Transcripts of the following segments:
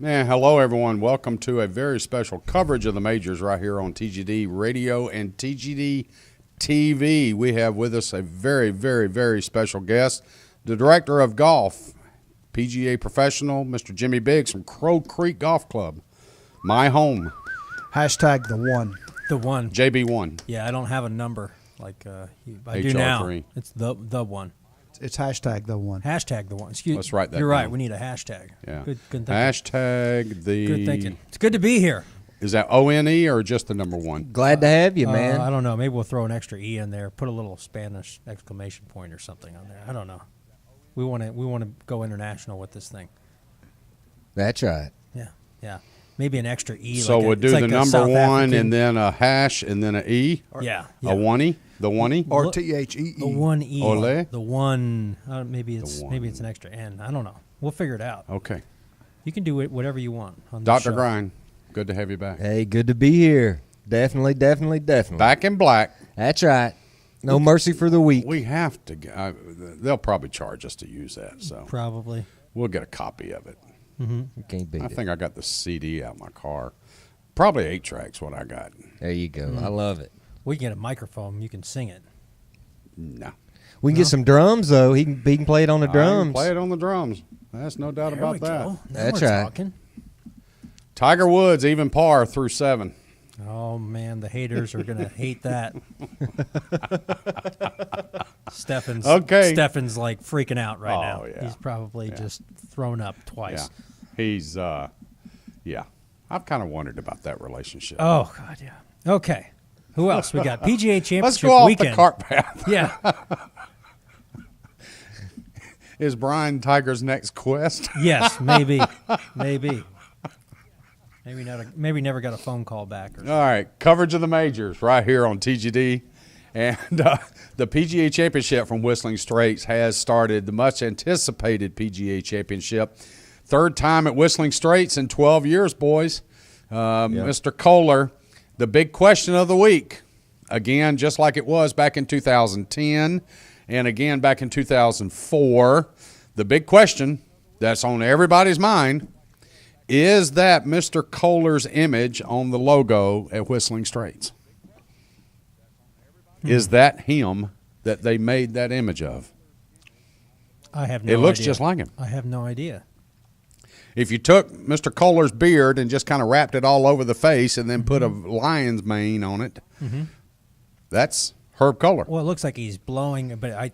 Man, hello everyone. Welcome to a very special coverage of the majors right here on TGD Radio and TGD TV. We have with us a very, very, very special guest, the director of golf, PGA professional, Mr. Jimmy Biggs from Crow Creek Golf Club, my home. Hashtag the one. The one. JB1. Yeah, I don't have a number like I do HR3. now. It's the one. It's hashtag the one. Hashtag the one. Excuse. Let's write that You're right. down. We need a hashtag. Yeah. Good thinking. Hashtag the. Good thinking. It's good to be here. Is that ONE or just the number one? Glad to have you, man. I don't know. Maybe we'll throw an extra E in there. Put a little Spanish exclamation point or something on there. I don't know. We want to go international with this thing. That's right. Yeah. Maybe an extra E. So we'll do the number one and then a hash and then an E? Yeah. A one-y? The one-y? Or THEE. The one E. Ole? The one. Maybe it's one. maybe it's an extra N. I don't know. We'll figure it out. Okay. You can do it whatever you want on this Dr. show. Grind, good to have you back. Hey, good to be here. Definitely. Back in black. That's right. No mercy for the weak. We have to. They'll probably charge us to use that, so Probably. we'll get a copy of it. You can't beat I it. think I got the CD out of my car. Probably 8 tracks. What I got? There you go. I love it. We can get a microphone. You can sing it. No. We can get some drums, though. He can play it on the I drums. can play it on the drums. That's no doubt There about we that. go. Now That's we're right. talking. Tiger Woods even par through 7. Oh man, the haters are gonna hate that. Stefan's Okay. Stefan's like freaking out right now. Oh, yeah. He's probably just thrown up Yeah, twice. he's yeah. I've kind of wondered about that relationship. Oh god, yeah. Okay. Who else we got? PGA Championship Let's go off weekend. the cart path. Yeah. Is Brian Tiger's next quest? Yes. Maybe. Maybe. Maybe never got a phone call back. Or All right, coverage of the majors right here on TGD. And the PGA Championship from Whistling Straits has started, the much-anticipated PGA Championship. Third time at Whistling Straits in 12 years, boys. Mr. Kohler, the big question of the week, again, just like it was back in 2010 and again back in 2004, the big question that's on everybody's mind, is that Mr. Kohler's image on the logo at Whistling Straits? Is that him that they made that image of? I have no idea. It looks just like him. I have no idea. If you took Mr. Kohler's beard and just kind of wrapped it all over the face and then put a lion's mane on it, that's Herb Kohler. Well, it looks like he's blowing, but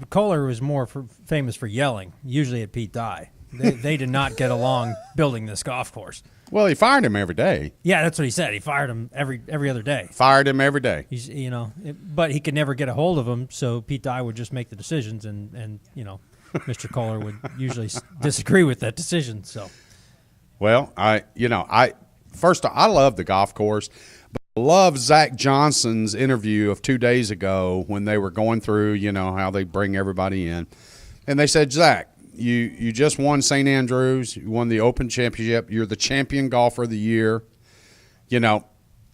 Kohler was more famous for yelling, usually at Pete Dye. They did not get along building this golf course. Well, he fired him every day. Yeah, that's what he said. He fired him every other day. Fired him every day. He's but he could never get a hold of him, so Pete Dye would just make the decisions, and Mr. Kohler would usually disagree with that decision. So, Well, I love the golf course, but I love Zach Johnson's interview of 2 days ago when they were going through, how they bring everybody in. And they said, Zach, you just won St. Andrews. You won the Open Championship. You're the champion golfer of the year.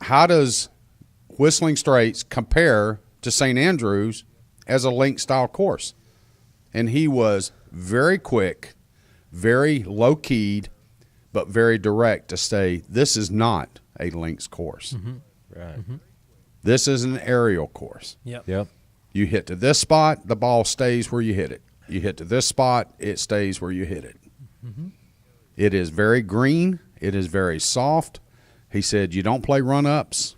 How does Whistling Straits compare to St. Andrews as a link-style course? And he was very quick, very low-keyed, but very direct to say, this is not a links course. Right. This is an aerial course. Yep. You hit to this spot, the ball stays where you hit it. You hit to this spot, it stays where you hit it. It is very green. It is very soft. He said, you don't play run-ups.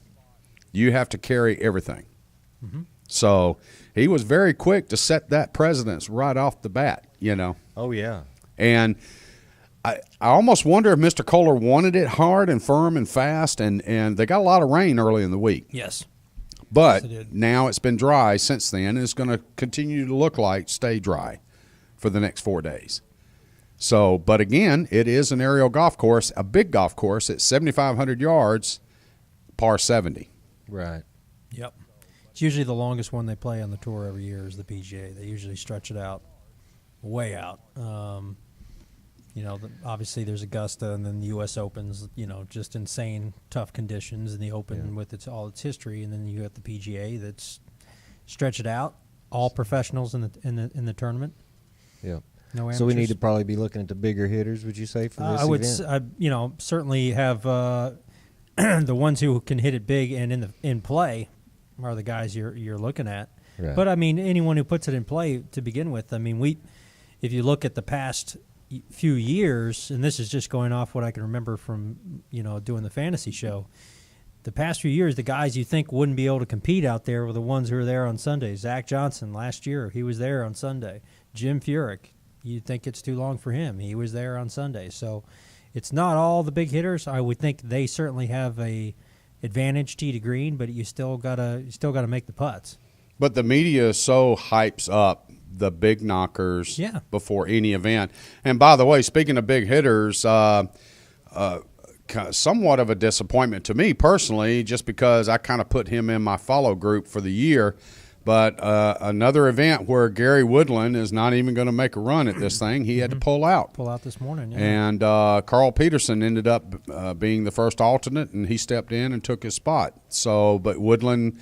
You have to carry everything. So he was very quick to set that precedence right off the bat, Oh, yeah. And I almost wonder if Mr. Kohler wanted it hard and firm and fast, and they got a lot of rain early in the week. yes. But Yes, it did. now it's been dry since then, and it's going to continue to look like stay dry for the next 4 days. So, but again, it is an aerial golf course, a big golf course at 7,500 yards, par 70. Right. Yep. It's usually the longest one they play on the tour every year is the PGA. They usually stretch it out, way out. Obviously there's Augusta and then the U.S. Opens, just insane tough conditions, and the Open with all its history, and then you got the PGA that's stretch it out, all professionals in the tournament. Yeah. No So we need amateurs. to probably be looking at the bigger hitters, would you say, for this I would, event? certainly have the ones who can hit it big and in play are the guys you're looking at. Right. But I mean, anyone who puts it in play to begin with. I mean, if you look at the past few years, and this is just going off what I can remember from doing the fantasy show. The past few years, the guys you think wouldn't be able to compete out there were the ones who were there on Sunday. Zach Johnson last year, he was there on Sunday. Jim Furyk, you'd think it's too long for him. He was there on Sunday. So it's not all the big hitters. I would think they certainly have a advantage tee to green, but you still gotta make the putts. But the media so hypes up the big knockers before any event. And by the way, speaking of big hitters, somewhat of a disappointment to me personally, just because I kind of put him in my follow group for the year. But another event where Gary Woodland is not even going to make a run at this thing, he had to pull out. Pull out this morning, yeah. And Carl Peterson ended up being the first alternate, and he stepped in and took his spot. So, but Woodland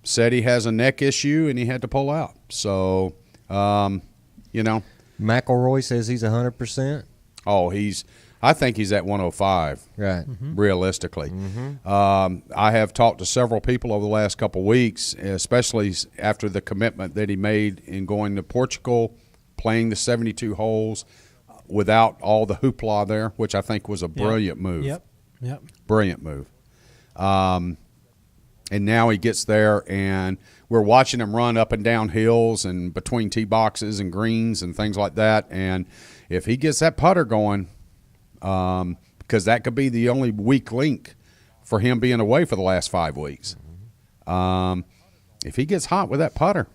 said he has a neck issue, and he had to pull out. So, McElroy says he's 100%. Oh, I think he's at 105. Right. Realistically. I have talked to several people over the last couple of weeks, especially after the commitment that he made in going to Portugal, playing the 72 holes without all the hoopla there, which I think was a brilliant move. Yep. Brilliant move. And now he gets there, and we're watching him run up and down hills and between tee boxes and greens and things like that. And if he gets that putter going, because that could be the only weak link for him being away for the last 5 weeks. If he gets hot with that putter.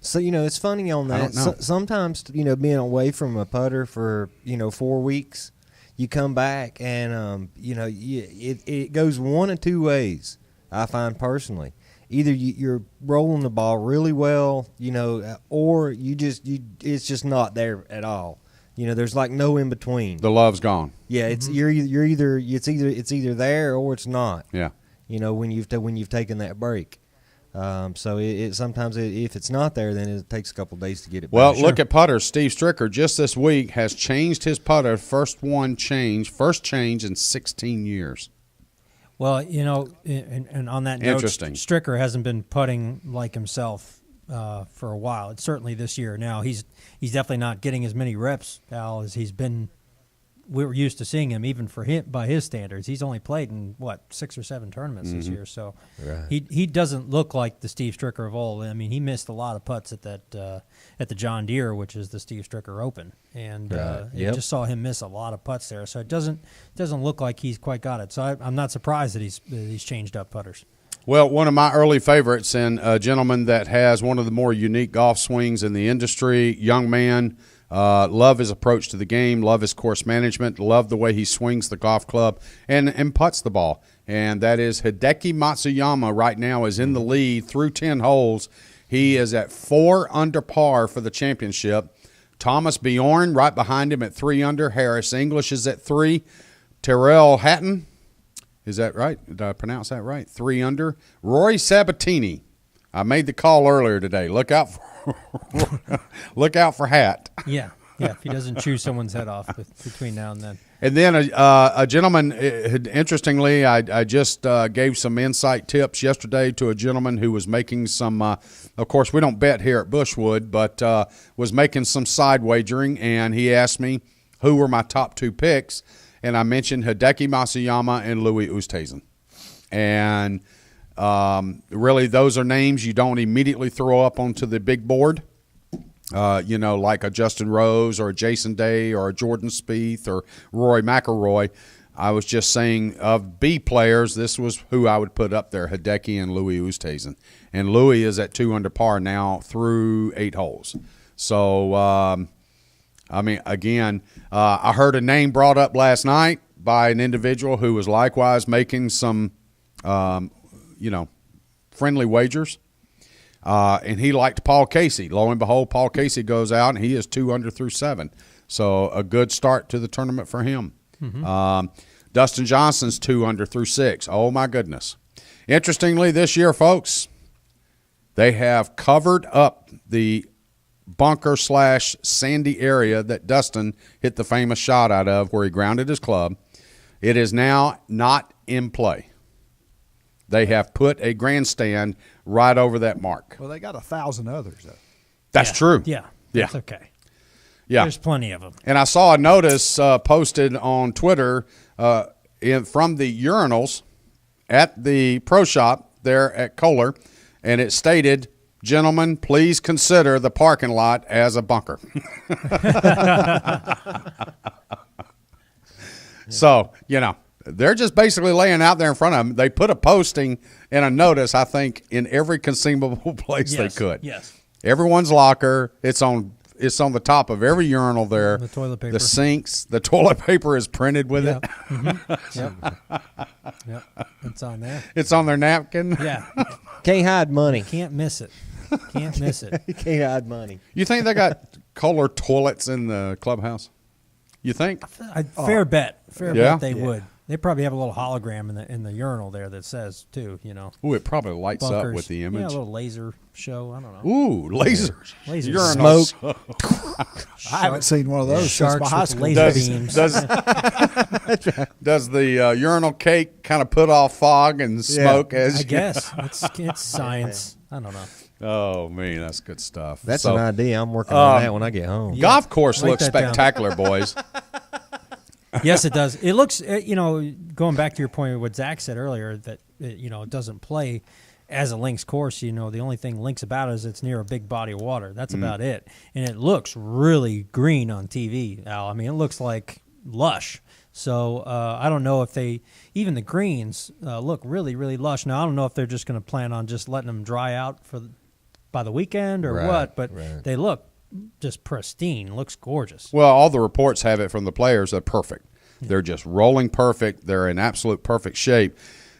So, it's funny on I that. don't know. Sometimes, being away from a putter for, 4 weeks, you come back and, it goes one of two ways, I find personally. Either you're rolling the ball really well, or it's just not there at all. There's like no in between. The love's gone. Yeah, it's it's either there or it's not. Yeah. When you've taken that break. So it sometimes if it's not there, then it takes a couple of days to get it. Well, back. look at putters. Steve Stricker just this week has changed his putter. First change in 16 years. Well, and on that note, Interesting. Stricker hasn't been putting like himself for a while. It's certainly this year. Now he's definitely not getting as many reps, Al, as he's been. We were used to seeing him, even for him by his standards. He's only played in 6 or 7 tournaments this year, so Right. he doesn't look like the Steve Stricker of old. I mean, he missed a lot of putts at that at the John Deere, which is the Steve Stricker Open, and Right. I Yep. just saw him miss a lot of putts there. So it doesn't look like he's quite got it. So I'm not surprised that he's changed up putters. Well, one of my early favorites, and a gentleman that has one of the more unique golf swings in the industry, young man, love his approach to the game, love his course management, love the way he swings the golf club and putts the ball. And that is Hideki Matsuyama right now is in the lead through 10 holes. He is at 4 under par for the championship. Thomas Bjorn right behind him at 3 under. Harris English is at 3. Terrell Hatton, is that right? Did I pronounce that right? 3 under. Rory Sabatini. I made the call earlier today. Look out for Hat. Yeah. If he doesn't chew someone's head off between now and then. And then a gentleman, interestingly, I just gave some insight tips yesterday to a gentleman who was making some, of course, we don't bet here at Bushwood, but was making some side wagering, and he asked me who were my top 2 picks, and I mentioned Hideki Matsuyama and Louis Oosthuizen. And really, those are names you don't immediately throw up onto the big board. Like a Justin Rose or a Jason Day or a Jordan Spieth or Rory McIlroy. I was just saying of B players, this was who I would put up there, Hideki and Louis Oosthuizen. And Louis is at 2 under par now through 8 holes. So, I heard a name brought up last night by an individual who was likewise making some, friendly wagers. And he liked Paul Casey. Lo and behold, Paul Casey goes out, and he is 2 under through 7. So a good start to the tournament for him. Dustin Johnson's 2 under through 6. Oh, my goodness. Interestingly, this year, folks, they have covered up the bunker / sandy area that Dustin hit the famous shot out of where he grounded his club. It is now not in play. They have put a grandstand right over that mark. Well, they got 1,000 others, though. That's Yeah. true. Yeah. Yeah. That's okay. Yeah. There's plenty of them. And I saw a notice posted on Twitter from the urinals at the pro shop there at Kohler, and it stated, "Gentlemen, please consider the parking lot as a bunker." So, they're just basically laying out there in front of them. They put a posting and a notice, I think, in every conceivable place they could. Yes. Everyone's locker. It's on the top of every urinal there. The toilet paper. The sinks. The toilet paper is printed with Yep. it. Mm-hmm. Yep. It's on there. It's on their napkin. Yeah. Can't hide money. Can't miss it. Can't miss it. You can't hide money. You think they got Kohler toilets in the clubhouse? You think? Fair bet. Fair Yeah? bet they would. They probably have a little hologram in the urinal there that says too. Ooh, it probably lights up Bunkers. with the Yeah, a image. little laser show. I don't know. Ooh, lasers. Lasers. Urinal. Smoke. I haven't seen one of those since Sharks my high with school laser days. beams. Does the urinal cake kind of put off fog and smoke as I guess it's science. I don't know. Oh, man, that's good stuff. That's So, an idea. I'm working on that when I get home. Yeah. Golf course Write looks that down. spectacular, boys. Yes, it does. It looks, going back to your point of what Zach said earlier, that it doesn't play as a links course. The only thing links about it is it's near a big body of water. That's about it, and it looks really green on TV, Al. I mean, it looks like lush. So I don't know if even the greens look really, really lush. Now I don't know if they're just going to plan on just letting them dry out by the weekend or Right, what, but right. they look just pristine. Looks gorgeous. Well, all the reports have it from the players. They're perfect. They're just rolling perfect. They're in absolute perfect shape.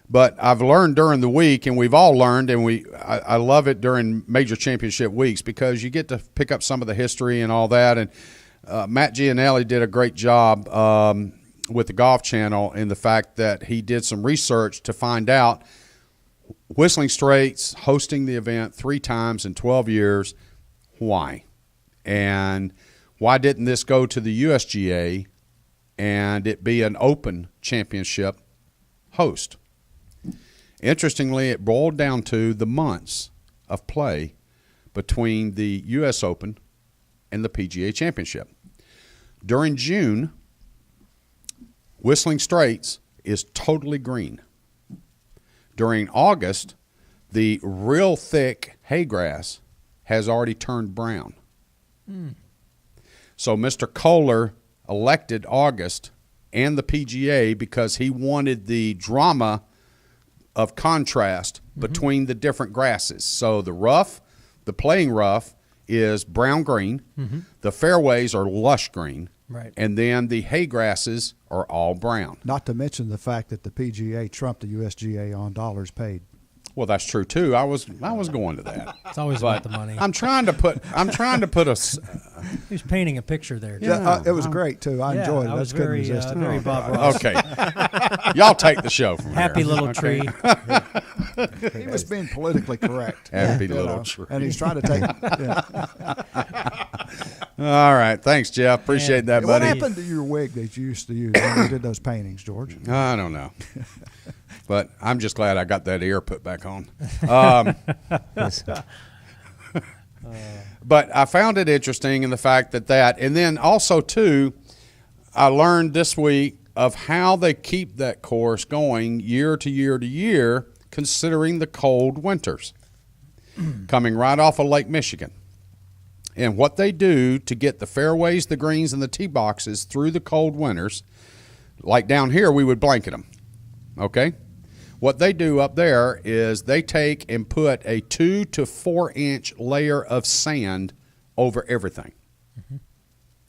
But I've learned during the week, and we've all learned, and I love it during major championship weeks because you get to pick up some of the history and all that. And Matt Gianelli did a great job with the Golf Channel in the fact that he did some research to find out Whistling Straits hosting the event 3 times in 12 years, why? And why didn't this go to the USGA and it be an open championship host? Interestingly, it boiled down to the months of play between the U.S. Open and the PGA Championship. During June, Whistling Straits is totally green. During August, the real thick hay grass has already turned brown. So Mr. Kohler elected August and the PGA because he wanted the drama of contrast between the different grasses. So the playing rough is brown green. The fairways are lush green. Right. And then the hay grasses are all brown. Not to mention the fact that the PGA trumped the USGA on dollars paid. Well, that's true too. I was going to that. It's always about the money. I'm trying to put a He was painting a picture there. Too. Yeah, it was great too. I enjoyed it. I I was just couldn't very, resist it. very Bob Ross. okay. Y'all take the show from Happy here. little tree. He was being politically correct. Happy you little know, tree. and he's trying to take. All right, thanks, Jeff. Appreciate that, What buddy. happened to your wig that you used to use when you did those paintings, George? I don't know, but I'm just glad I got that ear put back on. But I found it interesting in the fact that, and then also too, I learned this week of how they keep that course going year to year to year, considering the cold winters coming right off of Lake Michigan. And what they do to get the fairways, the greens, and the tee boxes through the cold winters, like down here, we would blanket them, okay? What they do up there is they take and put a 2 to 4 inch layer of sand over everything,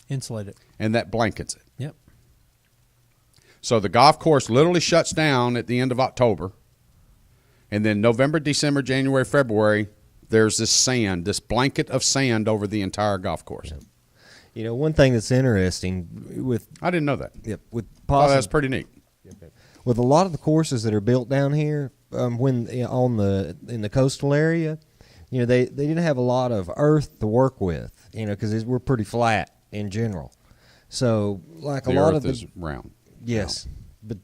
Insulate it. and that blankets it. Yep. So the golf course literally shuts down at the end of October, and then November, December, January, February, there's this sand, this blanket of sand over the entire golf course. You know, one thing that's interesting with I didn't know that. with Oh, that's pretty neat. with a lot of the courses that are built down here, in the coastal area, they didn't have a lot of earth to work with, because we're pretty flat in general. So like The a lot earth of the is round. yes, but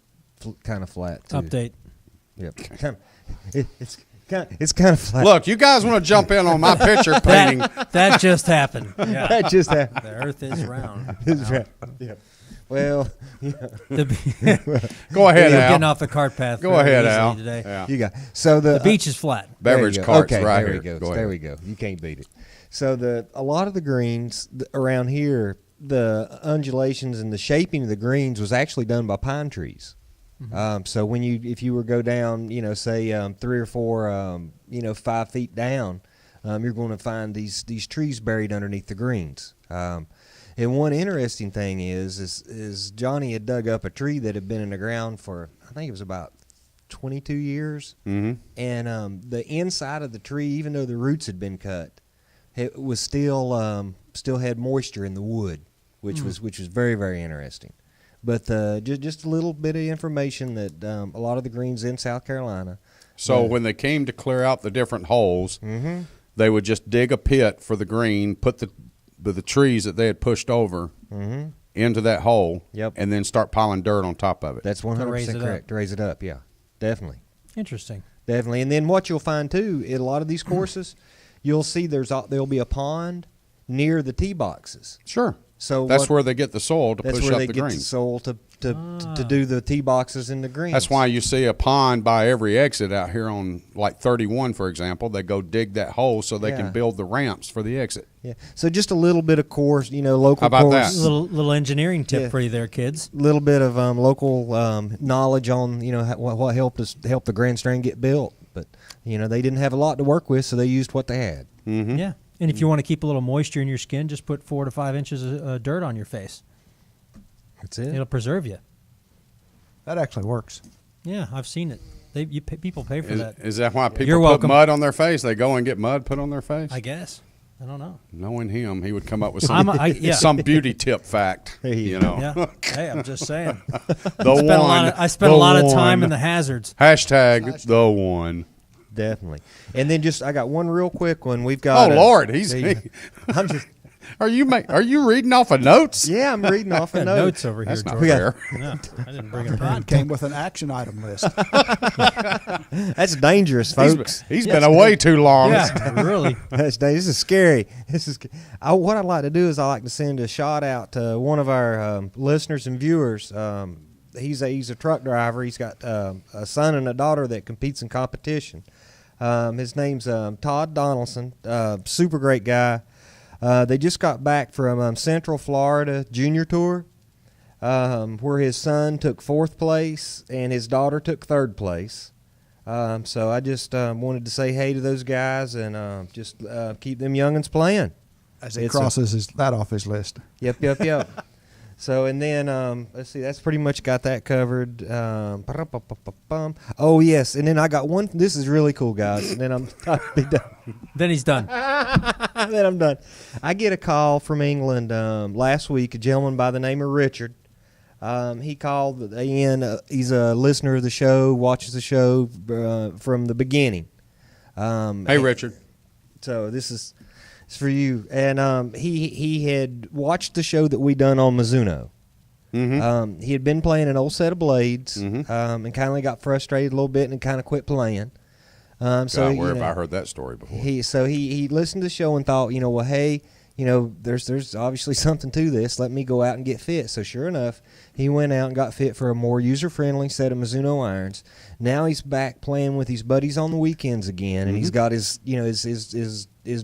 kind of flat too. Update. Yep. It's kind of flat. Look, you guys want to jump in on my picture painting? That just happened. Yeah. that just happened. The Earth is round. It's right. Yeah. Well, yeah. Go ahead, We're Al. getting off the cart path. Go very ahead, easily Al. Today. Yeah. You got so The beach is flat. Beverage there you go. carts okay, right there here. we go. Go There ahead. we go. You can't beat it. So a lot of the greens around here, the undulations and the shaping of the greens was actually done by pine trees. So if you were go down, say 3 or 4, 5 feet down, you're going to find these trees buried underneath the greens. And one interesting thing is Johnny had dug up a tree that had been in the ground for, I think it was about 22 years. Mm-hmm. And the inside of the tree, even though the roots had been cut, it was still had moisture in the wood, which was very, very interesting. But just a little bit of information that a lot of the greens in South Carolina. So when they came to clear out the different holes, Mm-hmm. they would just dig a pit for the green, put the trees that they had pushed over Mm-hmm. into that hole, Yep. and then start piling dirt on top of it. That's raise 100% it correct. up. To raise it up, yeah, definitely. Interesting. Definitely. And then what you'll find too in a lot of these courses, you'll see there'll be a pond near the tee boxes. Sure. So That's where they get the soil to that's push where up they the get the greens. soil to do the tee boxes in the greens. That's why you see a pond by every exit out here on like 31, for example. They go dig that hole so they Yeah. can build the ramps for the exit. Yeah. So just a little bit of course, local How about course. that? Little engineering tip Yeah. for you there, kids. Little bit of local knowledge on what helped the grandstand get built, but they didn't have a lot to work with, so they used what they had. Mm-hmm. Yeah. And if you want to keep a little moisture in your skin, just put 4 to 5 inches of dirt on your face. That's it. It'll preserve you. That actually works. Yeah, I've seen it. People pay for that. Is that why people You're put welcome. mud on their face? They go and get mud put on their face? I guess. I don't know. Knowing him, he would come up with yeah. some beauty tip fact. There you You go. know, Yeah. Hey, I'm just saying. the I spent a lot of time in the hazards. hashtag the one. Definitely. And then I got one real quick one. We've got. Oh Lord, he's. there you- I'm just. Are you reading off of notes? Yeah, I'm reading off a Got note. notes over here, That's not George. We got- fair. No, I didn't bring a pen. Came with an action item list. That's dangerous, folks. He's been away too long. Yeah, really. This is scary. What I'd like to do is I like to send a shout out to one of our listeners and viewers. He's a truck driver. He's got a son and a daughter that competes in competition. His name's Todd Donaldson. Super great guy. They just got back from Central Florida Junior Tour, where his son took 4th place and his daughter took 3rd place. So I just wanted to say hey to those guys and just keep them youngins playing. As he It's a- crosses that off his list. Yep. So and then let's see, that's pretty much got that covered. Oh yes, and then I got one. This is really cool, guys. And then I'll be done. Then he's done. Then I'm done. I get a call from England last week. A gentleman by the name of Richard. He called in. He's a listener of the show, watches the show from the beginning. Hey, Richard. So this is it's for you. And he had watched the show that we done on Mizuno. Mm-hmm. He had been playing an old set of blades Mhm. and kind of got frustrated a little bit and kind of quit playing. So God, where you have know, I heard that story before? he listened to the show and thought, well, hey, there's obviously something to this. Let me go out and get fit. So sure enough, he went out and got fit for a more user-friendly set of Mizuno irons. Now he's back playing with his buddies on the weekends again, and he's got his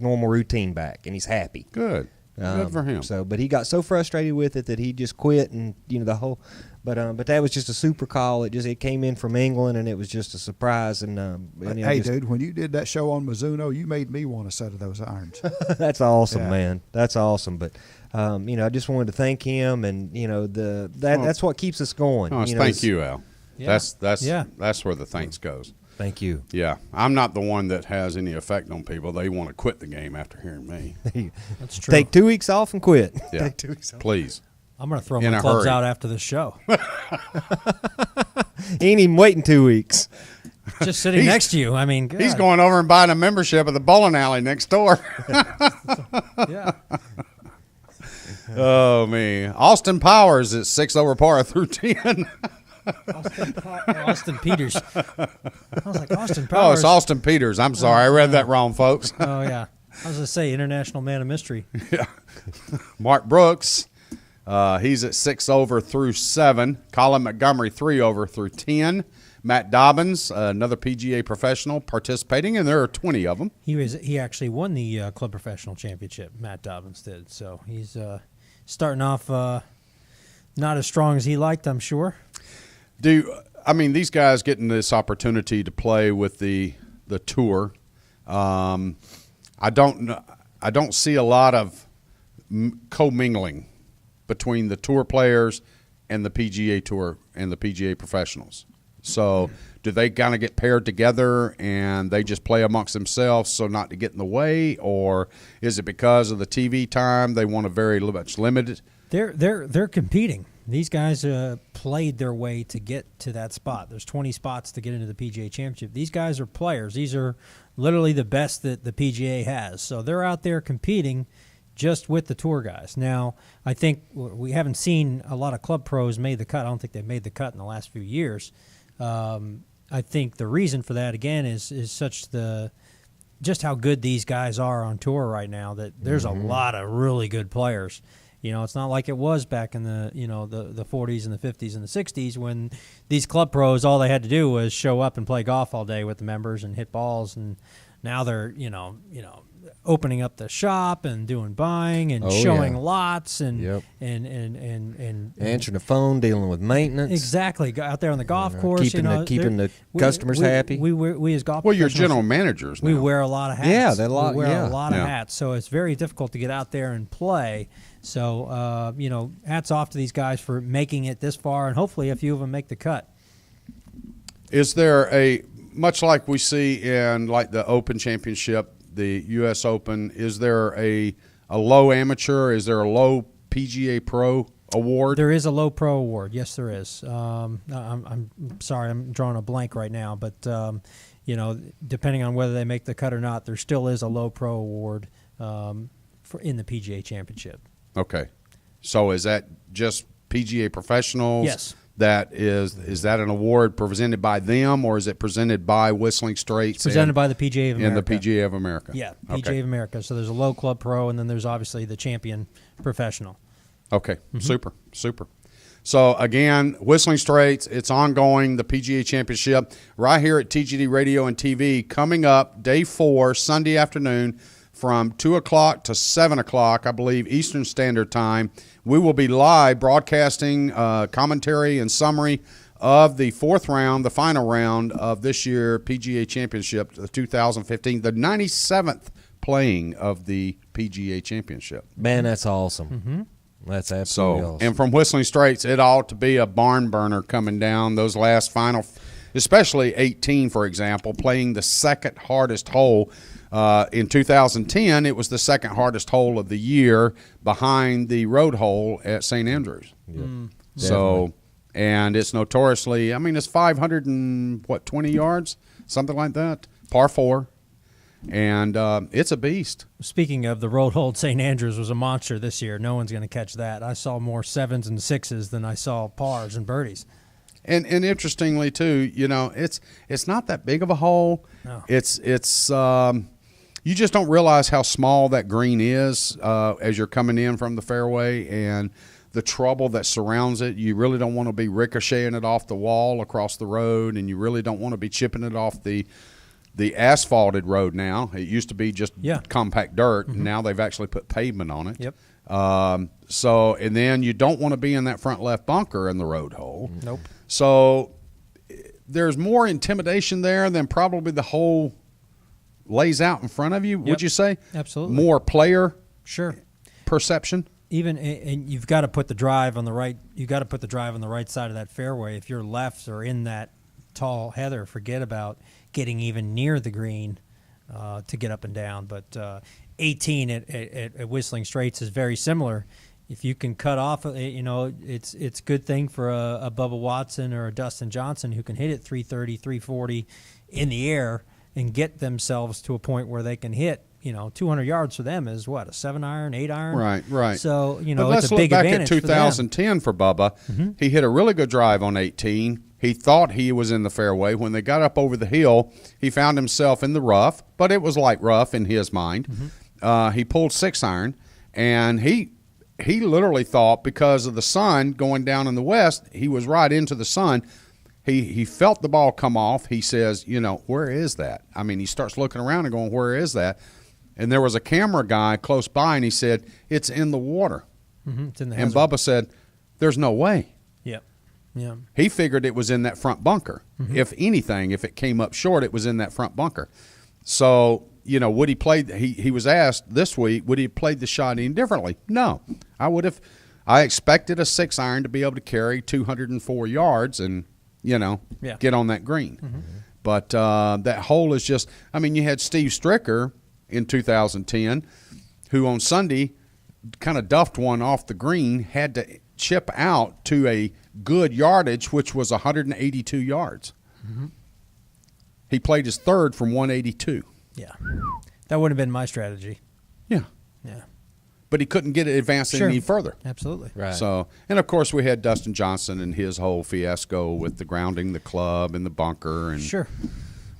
normal routine back, and he's happy. Good. Good for him. So, but he got so frustrated with it that he just quit, and the whole. But that was just a super call. It came in from England, and it was just a surprise. And Hey, dude, when you did that show on Mizuno, you made me want a set of those irons. that's awesome, Yeah. man. That's awesome. But I just wanted to thank him, and that's what keeps us going. Oh, thank you, Al. Yeah. That's where the thanks goes. Thank you. Yeah, I'm not the one that has any effect on people. They want to quit the game after hearing me. That's true. Take 2 weeks off and quit. Yeah, Take 2 weeks off. please. I'm going to throw In my a clubs hurry. out after the show. He ain't even waiting 2 weeks. just sitting He's- next to you. I mean, He's God. going over and buying a membership at the bowling alley next door. Yeah. Oh, man. Austin Powers is 6 over par through 10. Austin Peters. I was like, Austin Oh, Powers. it's Austin Peters. I'm sorry. I read that wrong, folks. Oh, yeah. I was going to say, International Man of Mystery. Mark Brooks, he's at 6 over through 7. Colin Montgomery, 3 over through 10. Matt Dobbins, another PGA professional participating, and there are 20 of them. He actually won the Club Professional Championship. Matt Dobbins did. So he's starting off not as strong as he liked, I'm sure. These guys getting this opportunity to play with the tour. I don't see a lot of commingling between the tour players and the PGA Tour and the PGA professionals. So do they kind of get paired together and they just play amongst themselves so not to get in the way, or is it because of the TV time they want to very much limit it? They're competing. These guys played their way to get to that spot. There's 20 spots to get into the PGA Championship. These guys are players. These are literally the best that the PGA has. So they're out there competing just with the tour guys. Now, I think we haven't seen a lot of club pros made the cut. I don't think they've made the cut in the last few years. I think the reason for that, again, is just how good these guys are on tour right now, that there's a lot of really good players. It's not like it was back in the 40s and the 50s and the 60s when these club pros, all they had to do was show up and play golf all day with the members and hit balls. And now they're, opening up the shop and doing buying and showing lots and, Yep. and Answering the phone, dealing with maintenance. exactly out there on the golf course. Keeping the customers happy. We as golf Well, you're professionals, general managers now. we wear a lot of hats. Yeah, they're a lot- We wear yeah. a lot of Yeah. hats, so it's very difficult to get out there and play. So, hats off to these guys for making it this far, and hopefully a few of them make the cut. Is there much like we see in like the Open Championship, the U.S. Open, is there a low amateur? Is there a low PGA Pro award? There is a low pro award. Yes, there is. I'm sorry, I'm drawing a blank right now, but depending on whether they make the cut or not, there still is a low pro award in the PGA Championship. Okay. So is that just PGA professionals? Yes. That is that an award presented by them, or is it presented by Whistling Straits? Presented by the PGA of America. And the PGA of America. Yeah, PGA Okay. of America. So there's a low club pro, and then there's obviously the champion professional. Okay. Super. So again, Whistling Straits, it's ongoing, the PGA Championship, right here at TGD Radio and TV, coming up day 4, Sunday afternoon, from 2 o'clock to 7 o'clock, I believe, Eastern Standard Time. We will be live broadcasting commentary and summary of the 4th round, the final round of this year PGA Championship, the 2015, the 97th playing of the PGA Championship. Man, that's awesome. Mm-hmm. That's absolutely So, awesome. and from Whistling Straits, it ought to be a barn burner coming down those last final, especially 18, for example, playing the second hardest hole. In 2010, it was the second hardest hole of the year behind the road hole at St. Andrews. So, and it's notoriously, it's 520 yards, something like that, par 4. And it's a beast. Speaking of the road hole, St. Andrews was a monster this year. No one's going to catch that. I saw more 7s and 6s than I saw pars and birdies. And interestingly too, it's not that big of a hole. No. It's you just don't realize how small that green is as you're coming in from the fairway, and the trouble that surrounds it. You really don't want to be ricocheting it off the wall across the road, and you really don't want to be chipping it off the asphalted road now. It used to be just compact dirt, and now they've actually put pavement on it. Yep. So, and then you don't want to be in that front left bunker in the road hole. Nope. So there's more intimidation there than probably the hole lays out in front of you, would you say? Absolutely. More player Sure. perception? Even and you've got to put the drive on the right. You've got to put the drive on the right side of that fairway. If your lefts are in that tall heather, forget about getting even near the green to get up and down. But 18 at Whistling Straits is very similar. If you can cut off, it's a good thing for a Bubba Watson or a Dustin Johnson who can hit it 330, 340 in the air and get themselves to a point where they can hit. 200 yards for them is what, a 7-iron, 8-iron? Right. So, But it's let's a big look back at advantage for them. 2010 for Bubba. He hit a really good drive on 18. He thought he was in the fairway. When they got up over the hill, he found himself in the rough, but it was light rough in his mind. He pulled 6-iron, and he literally thought, because of the sun going down in the west, he was right into the sun. He felt the ball come off. He says, where is that? I mean, he starts looking around and going, where is that? And there was a camera guy close by, and he said, it's in the water. It's in the And hazard. Bubba said, there's no way. Yeah. He figured it was in that front bunker. If anything, if it came up short, it was in that front bunker. So, would he play? He was asked this week, would he have played the shot any differently? No. I expected a 6-iron to be able to carry 204 yards and, get on that green. But that hole is just, you had Steve Stricker in 2010, who on Sunday kind of duffed one off the green, had to chip out to a good yardage, which was 182 yards. He played his third from 182. Yeah. That would have been my strategy. Yeah. Yeah. But he couldn't get it advanced Sure. any further. Absolutely. Right. So, and of course we had Dustin Johnson and his whole fiasco with the grounding the club and the bunker and Sure.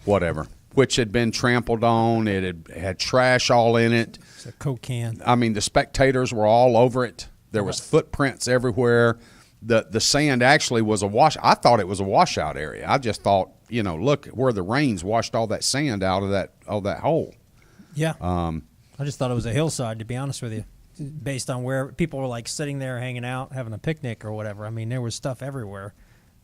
whatever, which had been trampled on. It had trash all in it. It's a Coke can. The spectators were all over it. There was footprints everywhere. The sand actually was a wash. I thought it was a washout area. I just thought, look where the rains washed all that sand out of that hole. Yeah. I just thought it was a hillside, to be honest with you, based on where people were like sitting there hanging out, having a picnic or whatever. There was stuff everywhere.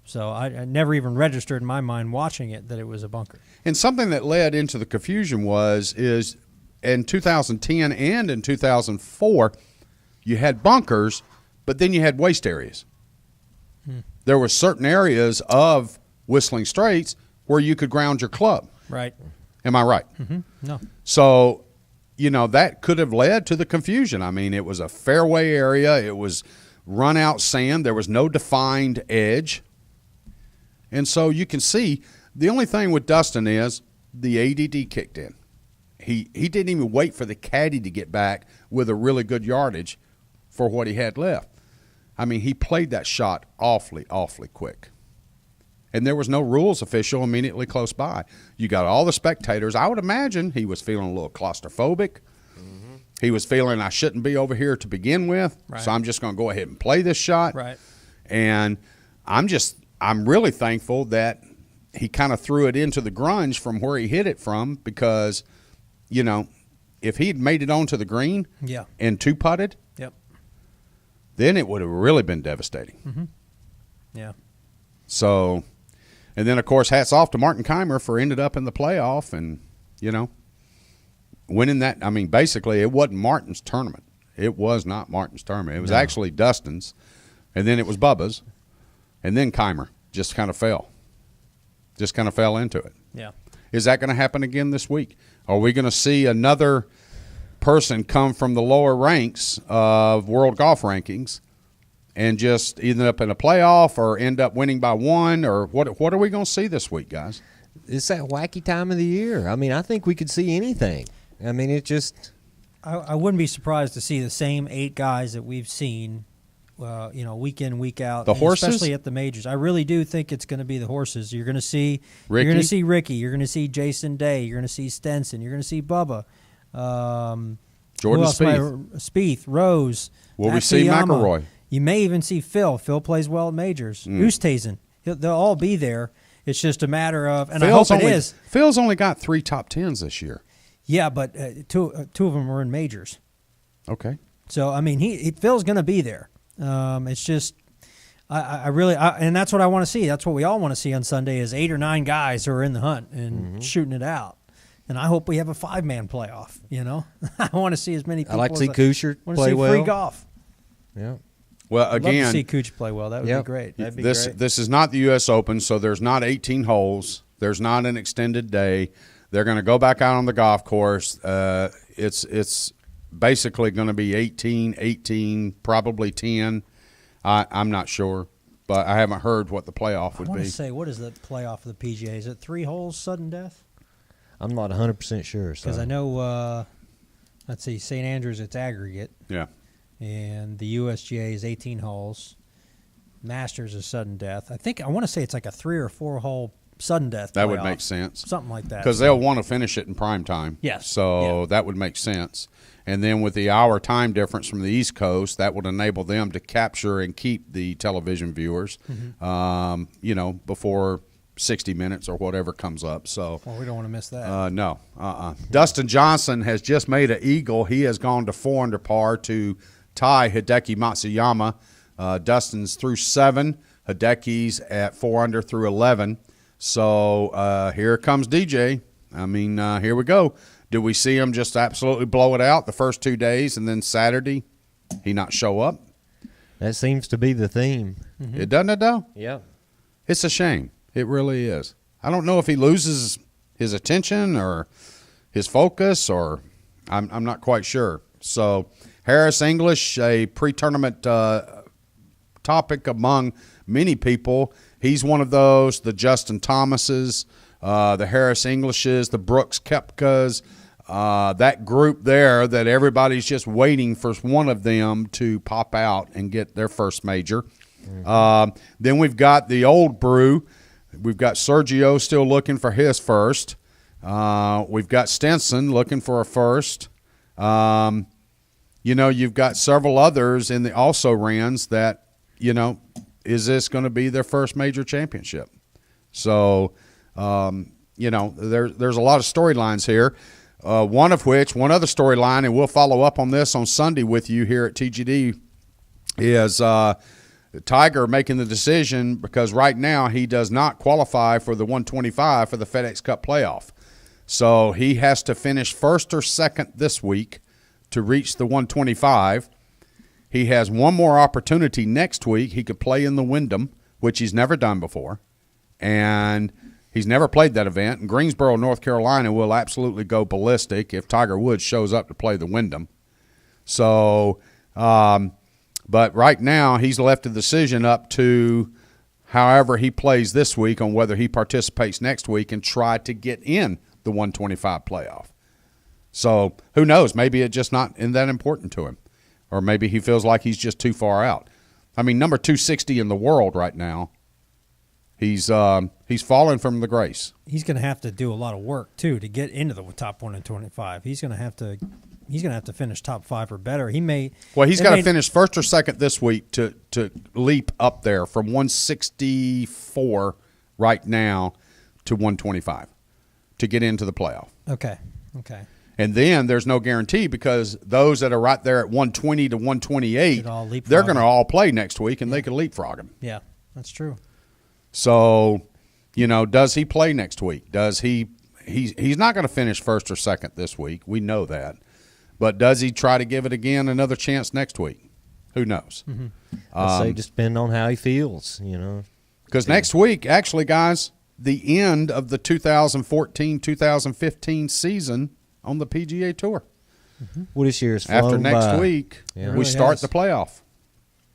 So I never even registered in my mind watching it that it was a bunker. And something that led into the confusion is in 2010 and in 2004, you had bunkers, but then you had waste areas. There were certain areas of Whistling Straits where you could ground your club. Right. Am I right? No. So, that could have led to the confusion. It was a fairway area. It was run out sand. There was no defined edge. And so you can see the only thing with Dustin is the ADD kicked in. He didn't even wait for the caddy to get back with a really good yardage for what he had left. He played that shot awfully, awfully quick. And there was no rules official immediately close by. You got all the spectators. I would imagine he was feeling a little claustrophobic. He was feeling, I shouldn't be over here to begin with, Right. so I'm just going to go ahead and play this shot. Right. And I'm really thankful that he kind of threw it into the grunge from where he hit it from, because, if he'd made it onto the green Yeah. and two-putted, Yep. then it would have really been devastating. Yeah. So, and then, of course, hats off to Martin Keimer for ended up in the playoff and, winning that. Basically, it wasn't Martin's tournament. It was not Martin's tournament. It was actually Dustin's, and then it was Bubba's, and then Keimer just kind of fell into it. Yeah. Is that going to happen again this week? Are we going to see another person come from the lower ranks of world golf rankings and just either up in a playoff or end up winning by one, or what are we going to see this week, guys? It's that wacky time of the year. I think we could see anything. It just. I wouldn't be surprised to see the same 8 guys that we've seen, week in, week out. The and horses? especially at the majors. I really do think it's going to be the horses. You're going to see Ricky? You're going to see Ricky. You're going to see Jason Day. You're going to see Stenson. You're going to see Bubba. Jordan who else am I- Spieth. Spieth, Rose. Will we see Matsuyama. McIlroy? You may even see Phil. Phil plays well at majors. Oosthuizen. They'll all be there. It's just a matter of, and I hope it is. Phil's only got 3 top 10s this year. Yeah, but two of them were in majors. Okay. So Phil's going to be there. It's just, I really, and that's what I want to see. That's what we all want to see on Sunday is 8 or 9 guys who are in the hunt and shooting it out. And I hope we have a 5-man playoff. I want to see as many people. I like to see as Kuchar want to play see well. free golf. Yeah. Well, I'd love to again, see Kuchar play well. That would Yep. be great. That'd be this great. this is not the U.S. Open, so there's not 18 holes. There's not an extended day. They're going to go back out on the golf course. It's basically going to be 18, probably 10. I'm not sure. but I haven't heard what the playoff I would want be. to say, what is the playoff of the PGA? Is it 3 holes, sudden death? I'm not 100% sure. Because So. I know, let's see, St. Andrews, it's aggregate, Yeah. and the USGA is 18 holes. Masters is sudden death. I want to say it's like a 3 or 4 hole sudden death. That would playoff. make sense. Something like that. Because they'll want to finish it in prime time. Yes. So Yeah. that would make sense. And then with the hour time difference from the East Coast, that would enable them to capture and keep the television viewers, before 60 minutes or whatever comes up. So, Well, we don't want to miss that. no. Dustin Johnson has just made an eagle. He has gone to 4 under par to tie Hideki Matsuyama. Dustin's through 7. Hideki's at 4 under through 11. So here comes DJ. I mean, here we go. Do we see him just absolutely blow it out the first 2 days, and then Saturday he not show up? That seems to be the theme. It doesn't it, though? Yeah. It's a shame. It really is. I don't know if he loses his attention or his focus, or I'm not quite sure. So Harris English, a pre-tournament topic among many people. He's one of those, the Justin Thomases, the Harris Englishes, the Brooks Koepkas, that group there that everybody's just waiting for one of them to pop out and get their first major. Then we've got the old brew. We've got Sergio still looking for his first. We've got Stenson looking for a first. You've got several others in the also-rans that, is this going to be their first major championship? So, there's a lot of storylines here. One other storyline, and we'll follow up on this on Sunday with you here at TGD, is Tiger making the decision because right now he does not qualify for the 125 for the FedEx Cup playoff. So he has to finish first or second this week to reach the 125. He has one more opportunity next week. He could play in the Wyndham, which he's never done before. And he's never played that event. And Greensboro, North Carolina will absolutely go ballistic if Tiger Woods shows up to play the Wyndham. So, but right now he's left the decision up to however he plays this week on whether he participates next week and try to get in the 125 playoff. So who knows? Maybe it's just not that important to him. Or maybe he feels like he's just too far out. I mean, number 260 in the world right now. He's fallen from the grace. He's going to have to do a lot of work too to get into the top 125. He's going to have to finish top 5 or better. He's got to finish first or second this week to leap up there from 164 right now to 125 to get into the playoff. Okay. And then there's no guarantee because those that are right there at 120 to 128, they're going to all play next week, and they can leapfrog him. Yeah, that's true. So, does he play next week? Does he? He's not going to finish first or second this week. We know that. But does he try to give it again another chance next week? Who knows? I'd say just depend on how he feels, Because next week, actually, guys, the end of the 2014-2015 season on the PGA Tour. Well, this year's After flown next by. week, Yeah. we Really start has. the playoff.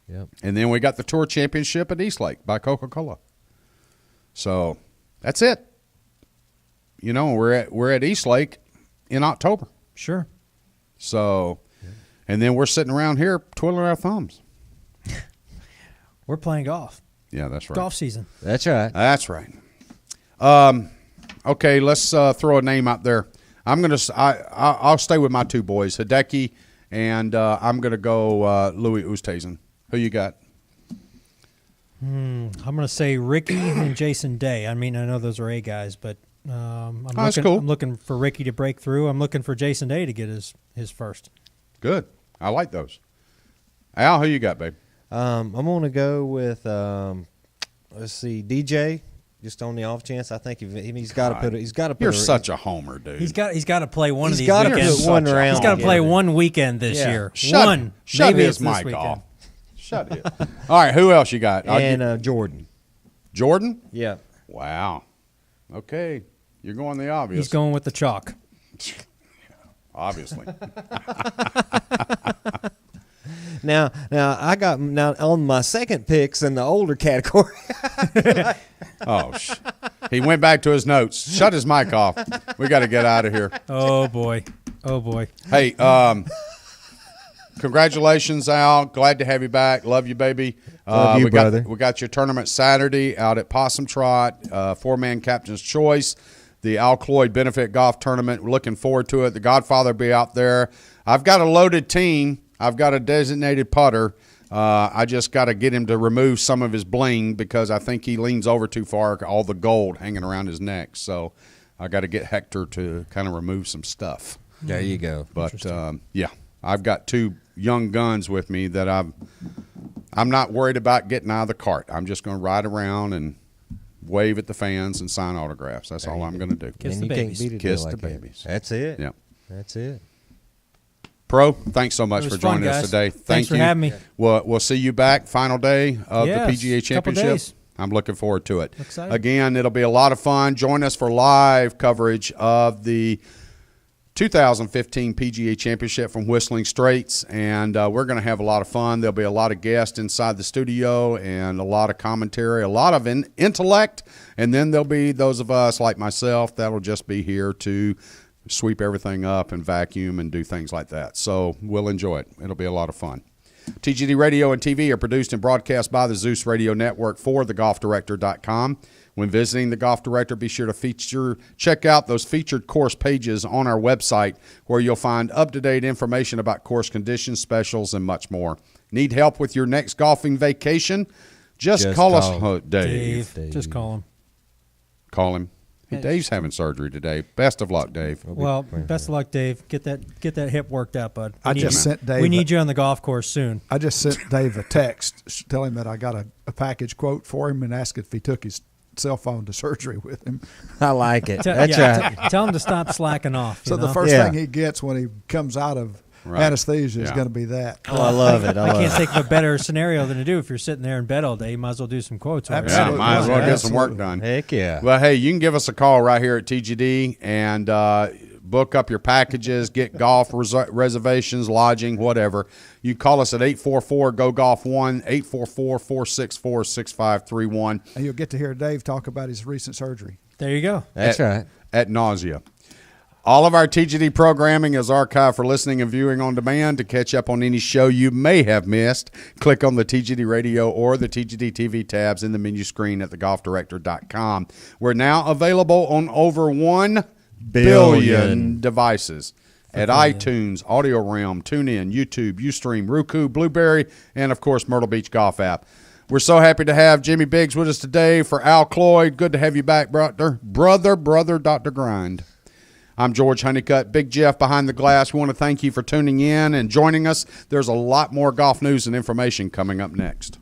Yep. And then we got the Tour Championship at Eastlake by Coca-Cola. So that's it. We're at Eastlake in October. Sure. So, and then we're sitting around here twiddling our thumbs. We're playing golf. Yeah, that's right. Golf season. That's right. That's right. Okay, let's throw a name out there. I'll stay with my two boys, Hideki, and I'm gonna go Louis Oosthuizen. Who you got? I'm going to say Ricky and Jason Day. I mean, I know those are A guys, but that's cool. I'm looking for Ricky to break through. I'm looking for Jason Day to get his first. Good. I like those. Al, who you got, babe? I'm going to go with let's see, DJ. Just on the off chance, I think if he's got to put it. He's got to put. You're such a homer, dude. He's got to play one of He's these got to weekends. put one Such a round. He's got to play together. one weekend this Yeah. year. Shut One. Shut Maybe his it's this mic weekend. off. Shut it. All right, who else you got? And Jordan. Jordan? Yeah. Wow. Okay. You're going the obvious. He's going with the chalk. Obviously. Now I got on my second picks in the older category. Oh, he went back to his notes. Shut his mic off. We got to get out of here. Oh boy. Oh boy. Hey, congratulations, Al. Glad to have you back. Love you, baby. Love you, brother. We got your tournament Saturday out at Possum Trot, 4-man captain's choice, the Al Cloyd Benefit Golf Tournament. We're looking forward to it. The Godfather will be out there. I've got a loaded team. I've got a designated putter. I just got to get him to remove some of his bling because I think he leans over too far, all the gold hanging around his neck. So I got to get Hector to kind of remove some stuff. There you go. But, yeah, I've got 2 young guns with me that I'm not worried about getting out of the cart. I'm just going to ride around and wave at the fans and sign autographs. That's all I'm going to do. Kiss And the you can't babies. beat a Kiss deal the like that. babies. That's it. Yeah. That's it. Pro, thanks so much It was for joining fun, us guys. today. Thanks for you. having me. We'll see you back final day of Yes, the PGA couple Championship. days. I'm looking forward to it. Excited. Again, it'll be a lot of fun. Join us for live coverage of the 2015 PGA Championship from Whistling Straits, and we're going to have a lot of fun. There'll be a lot of guests inside the studio and a lot of commentary, a lot of intellect, and then there'll be those of us like myself that'll just be here to sweep everything up and vacuum and do things like that. So we'll enjoy it. It'll be a lot of fun. TGD Radio and TV are produced and broadcast by the Zeus Radio Network for thegolfdirector.com. When visiting the Golf Director, be sure to check out those featured course pages on our website where you'll find up-to-date information about course conditions, specials, and much more. Need help with your next golfing vacation? Just call us. Oh, Dave. Just call him. Call him. Hey, Dave's having surgery today. Best of luck, Dave. Well, best of luck, Dave. Get that hip worked out, bud. I just sent Dave. We need you on the golf course soon. I just sent Dave a text telling him that I got a package quote for him and asked if he took his cell phone to surgery with him. I like it. Tell- That's yeah, right. Tell him to stop slacking off. So you the know? first Yeah. thing he gets when he comes out of Right. anesthesia is Yeah. going to be that. Oh, I love it. I can't think of a better scenario than to do if you're sitting there in bed all day. You might as well do some quotes. while you're Yeah, Absolutely. might as well get some work Absolutely. done. Heck yeah. Well, hey, you can give us a call right here at TGD and book up your packages, get golf reservations, lodging, whatever. You call us at 844-GO-GOLF-1, 844-464-6531. And you'll get to hear Dave talk about his recent surgery. There you go. That's right. At nausea. All of our TGD programming is archived for listening and viewing on demand. To catch up on any show you may have missed, click on the TGD Radio or the TGD TV tabs in the menu screen at thegolfdirector.com. We're now available on over 1 billion devices at iTunes, Audio Realm, TuneIn, YouTube, Ustream, Roku, Blueberry, and, of course, Myrtle Beach Golf app. We're so happy to have Jimmy Biggs with us today. For Al Cloyd, good to have you back, brother. Brother, Dr. Grind. I'm George Honeycutt, Big Jeff behind the glass. We want to thank you for tuning in and joining us. There's a lot more golf news and information coming up next.